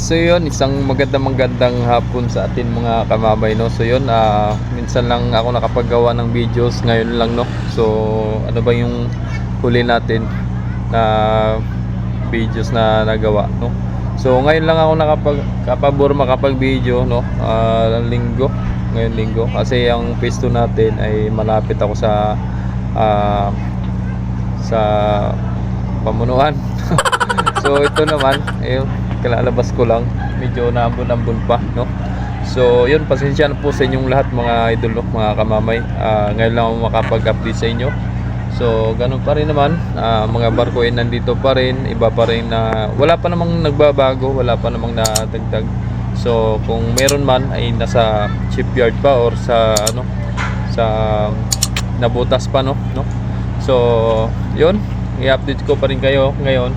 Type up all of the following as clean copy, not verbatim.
So yun, isang magandang hapon sa atin mga kamamay, no. So yun, minsan lang ako nakapaggawa ng videos ngayon lang, no. So ano ba yung huli natin na videos na nagawa, no. So ngayon lang ako nakapabor makapag-video, no. Linggo, ngayon linggo, kasi ang pwesto natin ay malapit ako sa pamunuan. So ito naman, ayun, kalalabas ko lang, medyo naambon-ambon pa, no. So yun, pasensya na po sa inyong lahat mga idol, no, mga kamamay. Ngayon lang ako makapag-update sa inyo. So ganun pa rin naman, mga barko ay nandito pa rin, iba pa rin na wala pa namang nagbabago, wala pa namang nadagdag. So kung meron man ay nasa shipyard pa or sa sa nabutas pa, no. So yun, i-update ko pa rin kayo ngayon,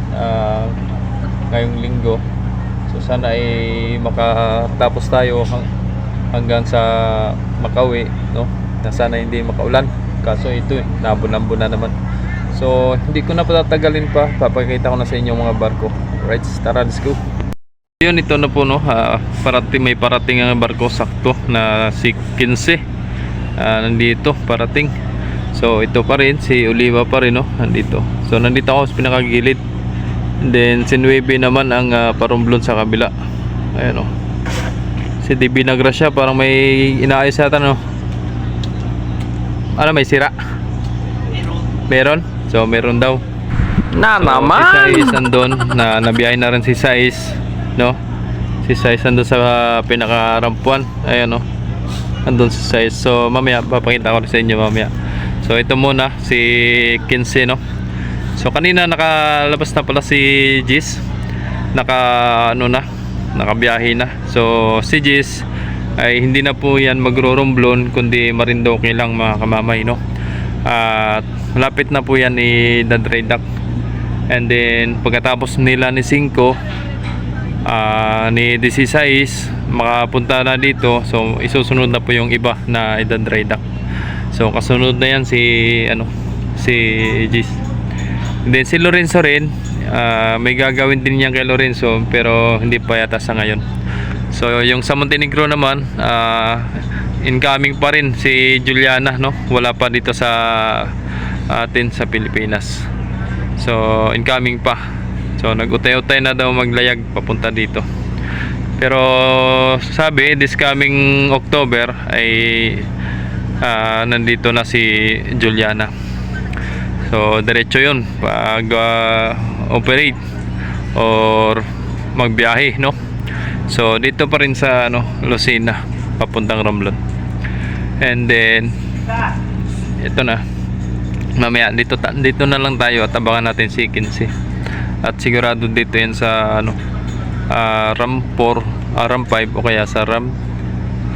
ngayong linggo. So sana ay makatapos tayo hanggang sa makauwi, no, na sana hindi makaulan, kaso ito nabon-ambon na naman. So hindi ko na patatagalin pa, papakita ko na sa inyo mga barko. Alright, tara, let's go. Yun, ito na po, no. May parating ang barko, sakto na si 15 nandito parating. So ito pa rin, si Oliva pa rin, no, nandito. So nandito ako sa pinakagilid. And then si Nueve naman ang parumblon sa kabila. Ayan, o. Si DB Nagrasya parang may inaayos yata, no. Ano, may sira? Meron? So meron daw. Na so, naman! Si Sais andun, nabiyahe na rin si Sais, no. Si Sais andun sa pinakarampuan. Ayan, o. Andun si Sais. So mamaya, papakita ko rin sa inyo mamaya. So ito muna, si 15, no. So kanina nakalabas na pala si Gis. Nakabiyahe na. So si Gis ay hindi na po yan magro-romblon, kundi Marinduque lang mga kamamay, no. At malapit na po yan ni dry dock. And then pagkatapos nila ni 5 ni 16 makapunta na dito. So isusunod na po yung iba na dry dock. So kasunod na yan si Gis. And then si Lorenzo rin, may gagawin din niya kay Lorenzo, pero hindi pa yata sa ngayon. So yung sa Montenegro naman, incoming pa rin si Juliana, no. Wala pa dito sa atin sa Pilipinas. So incoming pa. So nag-utay-utay na daw maglayag papunta dito. Pero sabi this coming October ay nandito na si Juliana. So diretso yun pag operate or magbiyahe, no. So dito pa rin sa Lucena papuntang Romblon. And then ito na, mamaya dito na lang tayo at abangan natin si 15. At sigurado dito yan sa RAM 4, RAM 5 o kaya sa RAM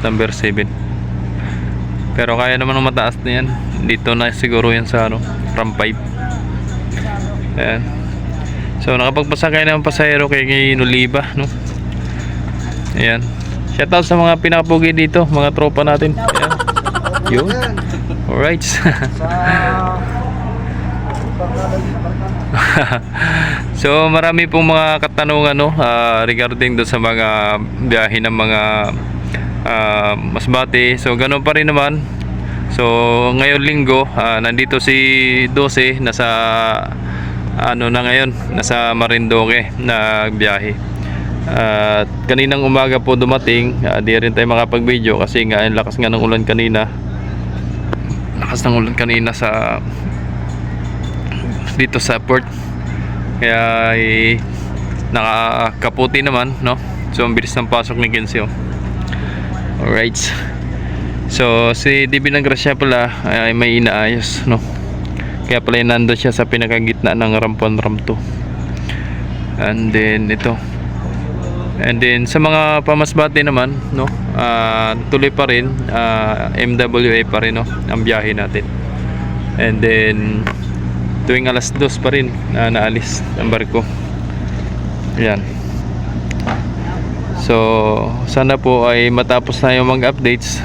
number 7. Pero kaya naman ng mataas na yan. Dito na siguro yan sa RAM 5. Ayan. So nakapagpasakay ng pasahero kay Oliva, no. Ayan. Shoutout sa mga pinapugi dito, mga tropa natin. Ayan. Yun. Alright. So marami pong mga katanungan, no, regarding do sa mga biyahe ng mga Masbate. So ganoon pa rin naman. So ngayon linggo, nandito si 12, nasa na ngayon, nasa Marinduque na biyahe. At kaninang umaga po dumating, di rin tayo makapag-video kasi nga lakas nga ng ulan kanina. Lakas ng ulan kanina sa dito sa port. Kaya nakakaputi naman, no. So ang bilis ng pasok ni Kenzie, oh. Alright. So si DB Nagrasya pala ay may inaayos, no. Kaya pala nandun siya sa pinakagitna ng RAM 1, RAM 2. And then ito. And then sa mga pamasbate naman, no, tuloy pa rin, MWA pa rin, no, ang biyahe natin. And then tuwing alas 2 pa rin naalis ang barko. Ayan. So sana po ay matapos na yung mga updates.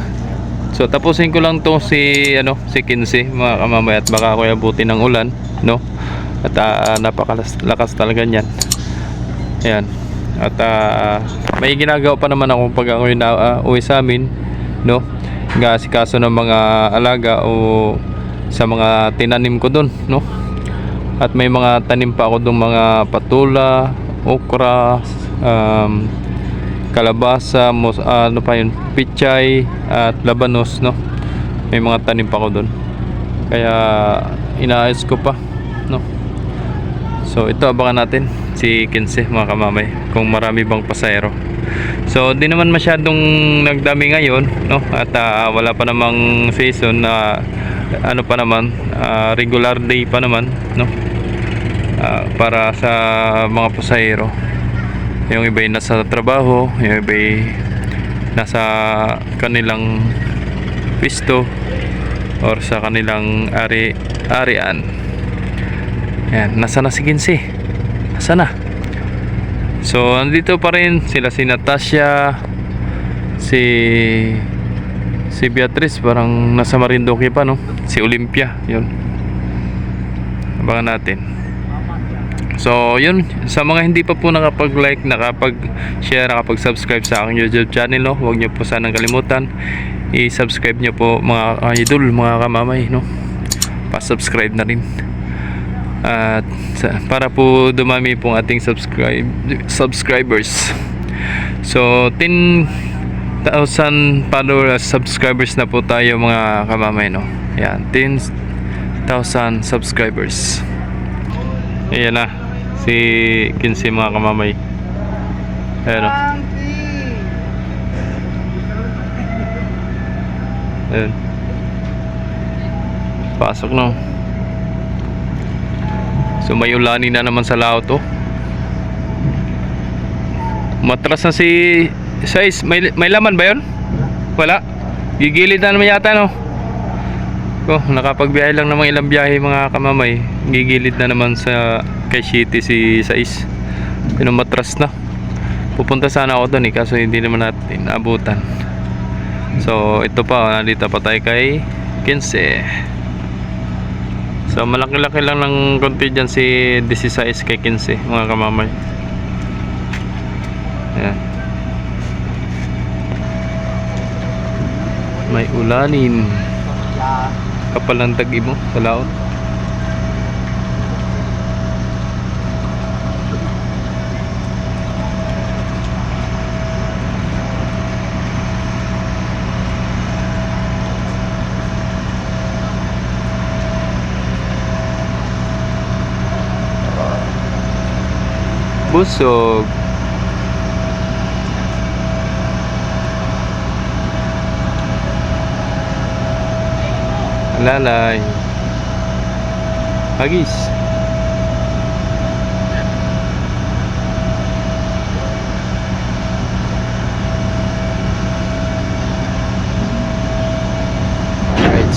So tapusin ko lang to si 15 mga kamamay, at baka ako abutin ng ulan, no. At napakalakas talaga niyan. Ayan. At may ginagawa pa naman ako pag ako na uwi sa amin, no? Gasikaso ng mga alaga o sa mga tinanim ko doon, no? At may mga tanim pa ako doon, mga patula, okra, kalabasa, ano pa yun, pichay at labanos, no? May mga tanim pa ako doon. Kaya inaayos ko pa, no? So ito, abangan natin si Kinse, mga kamamay, kung marami bang pasahero. So di naman masyadong nagdami ngayon, no? At wala pa namang season na ano pa naman, regular day pa naman, no? Para sa mga pasahero. Yung iba ay nasa trabaho, yung iba ay nasa kanilang pisto or sa kanilang arian. Ayan, nasa na si Kinse? Nasa na? So, andito pa rin sila, si Natasha, si Beatrice, parang nasa Marinduque pa, no? Si Olympia, yun. Abangan natin. So, yun, sa mga hindi pa po nakapag-like, nakapag-share, nakapag-subscribe sa aking YouTube channel, no? Huwag niyo po sanang kalimutan i-subscribe niyo po, mga idol, mga kamamay, no? Pa-subscribe na rin. At para po dumami pong ating subscribers. So 10,000 followers, subscribers na po tayo, mga kamamay, no? Yan, 10,000 subscribers. Ayan na si Kinse, mga kamamay. Ayan, no? Ayan. Pasok, no? So may ulani na naman sa laot, oh. Matras na si Size. May laman ba yun? Wala. Gigilid na naman yata, no? Oh, nakapagbiyahe lang namang ilang biyahe, mga kamamay. Gigilid na naman sa kay City si Size. Pinumatras na. Pupunta sana ako doon, kaso hindi naman natin naabutan. So ito pa, nandito pa tayo kay Kinse. So malaki-laki lang ng konti dyan si 16 kay Kinse, mga kamamay. Ayan. May ulanin. Kapal ng tag mo sa laot. Busog. Lalay. Hagis. Right.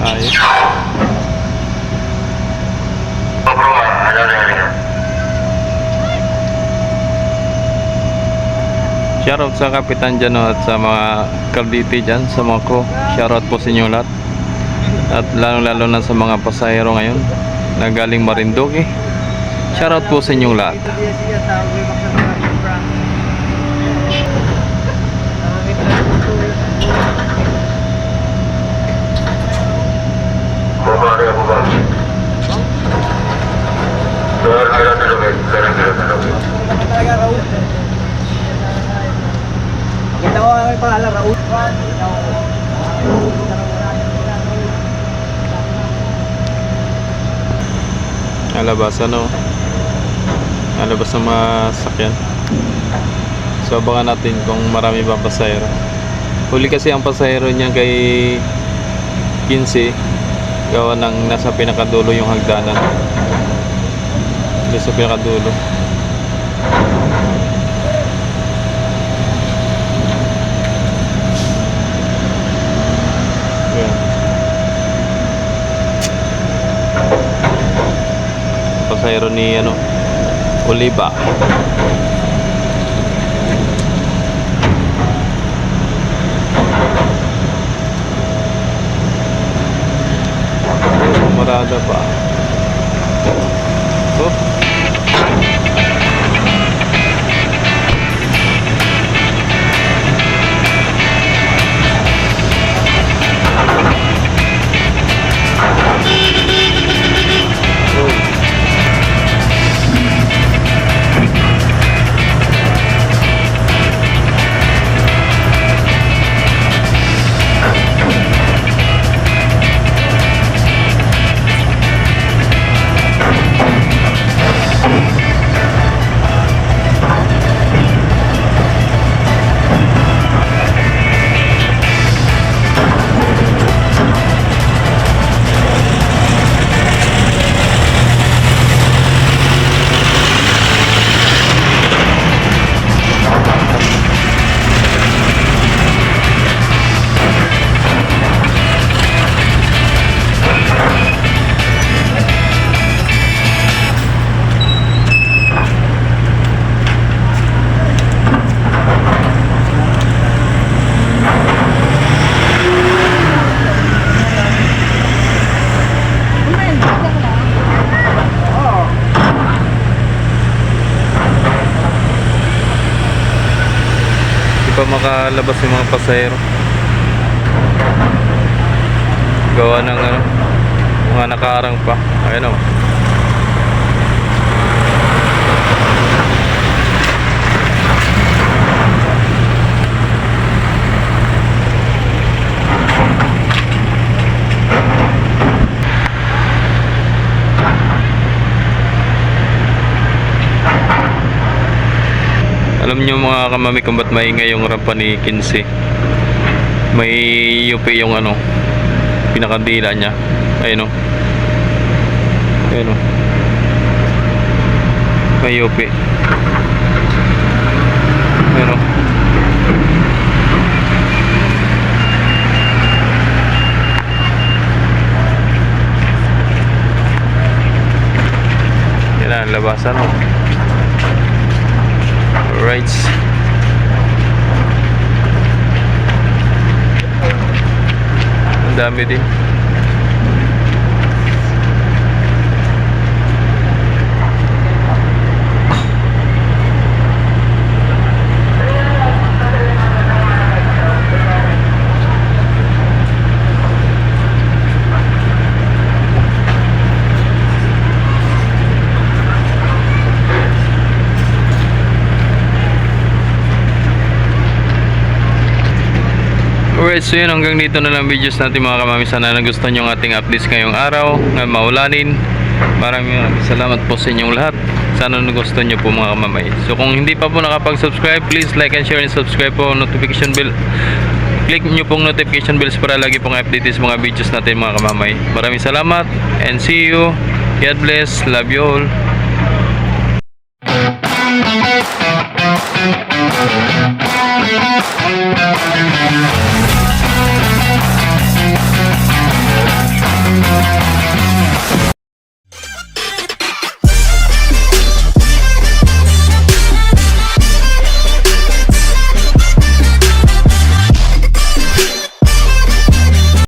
Ayos. Shoutout sa kapitan dyan, at sa mga karditi dyan, sa mga crew. Shoutout po sa inyo lahat. At lalo na sa mga pasahero ngayon na galing Marinduque. Shoutout po sa inyong lahat. Kita ko ang pangalan, Raul. Alabas, ano? Alabas ng mga sakyan. So abangan natin kung marami bang pasahero. Huli kasi ang pasahero niya kay Kinse, gawa ng nasa pinakadulo yung hagdanan. Nasa pinakadulo. Pasahero ni Oliva. Marada pa. Oh. pa makalabas yung mga pasahero. Gawa ng ano, mga nakaarang pa. Ayun o. Alam nyo mga kamami kung ba't maingay yung rampa ni 15. May UP yung ano, pinakadila niya. Ayun o. Ayun o. May UP. Ayun o. Yan na, labasan o. Alright. Ang dami din. Alright, so yun, hanggang dito na lang videos natin mga kamami. Sana nagustuhan nyo ang ating updates ngayong araw ngayon maulanin. Maraming salamat po sa inyong lahat. Sana nagustuhan nyo po mga kamamay. So kung hindi pa po nakapag-subscribe, please like and share and subscribe po, notification bell. Click nyo pong notification bells para lagi pong update sa mga videos natin mga kamamay. Maraming salamat and see you. God bless. Love you all.